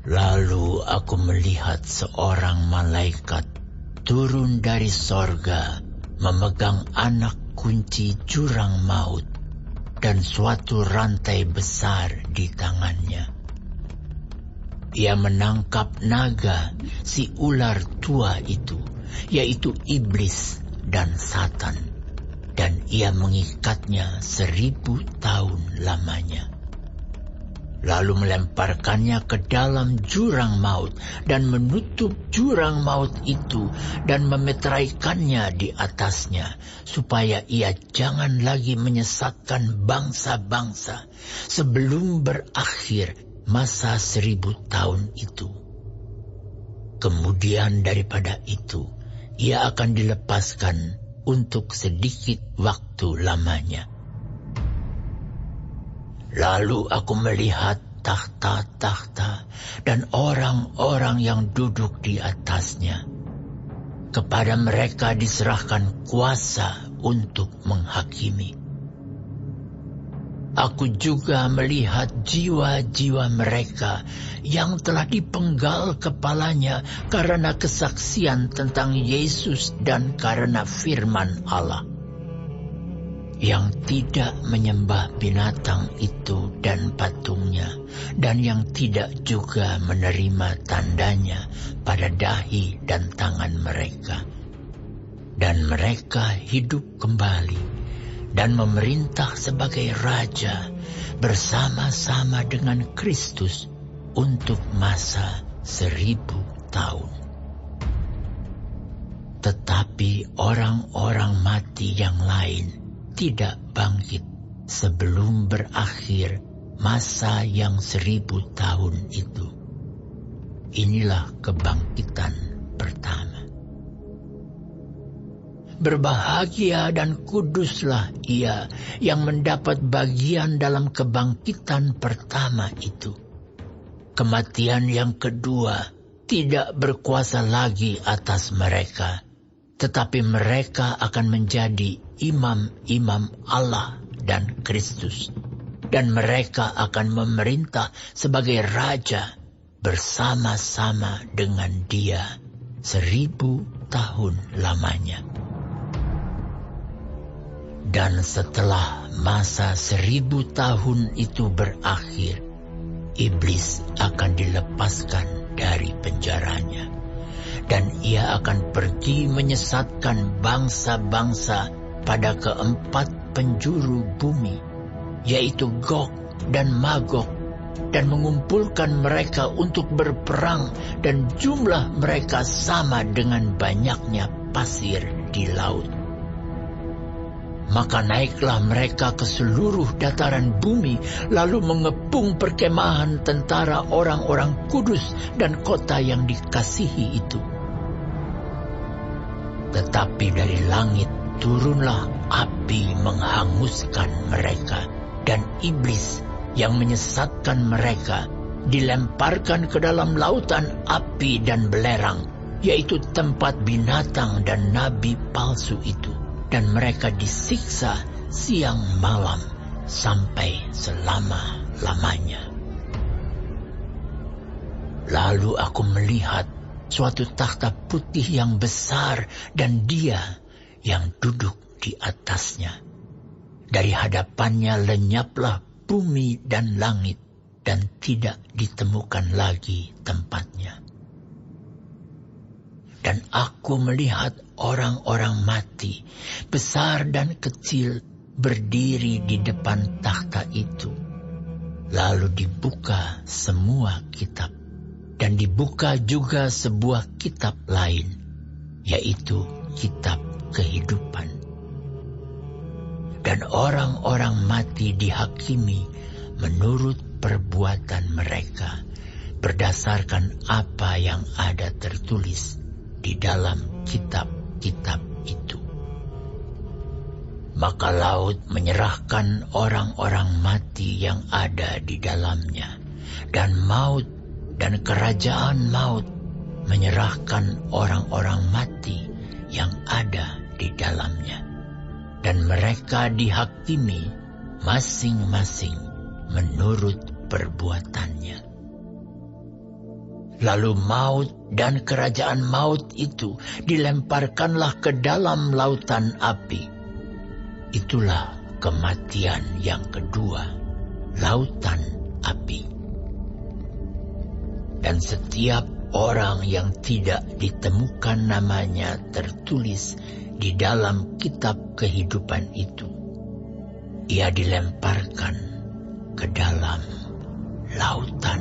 Lalu aku melihat seorang malaikat turun dari sorga, memegang anak kunci jurang maut dan suatu rantai besar di tangannya. Ia menangkap naga, si ular tua itu, yaitu iblis dan Satan, dan ia mengikatnya 1000 tahun lamanya. Lalu melemparkannya ke dalam jurang maut dan menutup jurang maut itu dan memeteraikannya di atasnya, supaya ia jangan lagi menyesatkan bangsa-bangsa sebelum berakhir masa 1000 tahun itu. Kemudian daripada itu, ia akan dilepaskan untuk sedikit waktu lamanya. Lalu aku melihat takhta-takhta dan orang-orang yang duduk di atasnya. Kepada mereka diserahkan kuasa untuk menghakimi. Aku juga melihat jiwa-jiwa mereka yang telah dipenggal kepalanya karena kesaksian tentang Yesus dan karena firman Allah, yang tidak menyembah binatang itu dan patungnya, dan yang tidak juga menerima tandanya pada dahi dan tangan mereka. Dan mereka hidup kembali dan memerintah sebagai raja bersama-sama dengan Kristus untuk masa 1000 tahun. Tetapi orang-orang mati yang lain tidak bangkit sebelum berakhir masa yang 1000 tahun itu. Inilah kebangkitan pertama. Berbahagia dan kuduslah ia yang mendapat bagian dalam kebangkitan pertama itu. Kematian yang kedua tidak berkuasa lagi atas mereka, tetapi mereka akan menjadi imam-imam Allah dan Kristus, dan mereka akan memerintah sebagai raja bersama-sama dengan Dia 1000 tahun lamanya. Dan setelah masa 1000 tahun itu berakhir, iblis akan dilepaskan dari penjaranya, dan ia akan pergi menyesatkan bangsa-bangsa pada keempat penjuru bumi, yaitu Gog dan Magog, dan mengumpulkan mereka untuk berperang, dan jumlah mereka sama dengan banyaknya pasir di laut. Maka naiklah mereka ke seluruh dataran bumi, lalu mengepung perkemahan tentara orang-orang kudus dan kota yang dikasihi itu. Tetapi dari langit turunlah api menghanguskan mereka, dan iblis yang menyesatkan mereka dilemparkan ke dalam lautan api dan belerang, yaitu tempat binatang dan nabi palsu itu. Dan mereka disiksa siang malam sampai selama-lamanya. Lalu aku melihat suatu takhta putih yang besar dan Dia yang duduk di atasnya. Dari hadapannya lenyaplah bumi dan langit, dan tidak ditemukan lagi tempatnya. Dan aku melihat orang-orang mati, besar dan kecil, berdiri di depan takhta itu. Lalu dibuka semua kitab, dan dibuka juga sebuah kitab lain, yaitu kitab kehidupan. Dan orang-orang mati dihakimi menurut perbuatan mereka, berdasarkan apa yang ada tertulis di dalam kitab-kitab itu. Maka laut menyerahkan orang-orang mati yang ada di dalamnya, dan maut dan kerajaan maut menyerahkan orang-orang mati yang ada di dalamnya. Dan mereka dihakimi masing-masing menurut perbuatannya. Lalu maut dan kerajaan maut itu dilemparkanlah ke dalam lautan api. Itulah kematian yang kedua, lautan api. Dan setiap orang yang tidak ditemukan namanya tertulis di dalam kitab kehidupan itu, ia dilemparkan ke dalam lautan